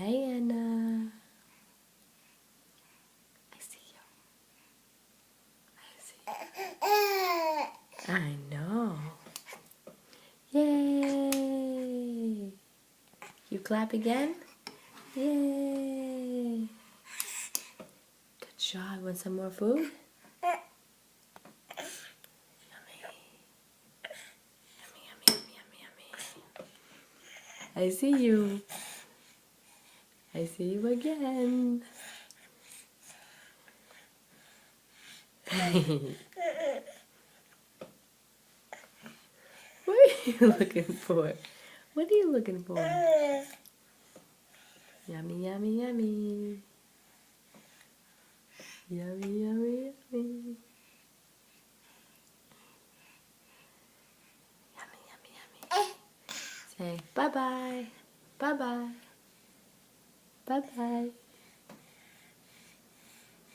Hey, Anna. I see you. I know. Yay! You clap again? Yay! Good job. Want some more food? Yummy. Yummy, yummy, yummy, yummy, yummy. I see you. I see you again. What are you looking for? What are you looking for? Yummy, yummy, yummy. Yummy, yummy, yummy. Yummy, yummy, yummy. Say bye-bye. Bye-bye. Bye-bye.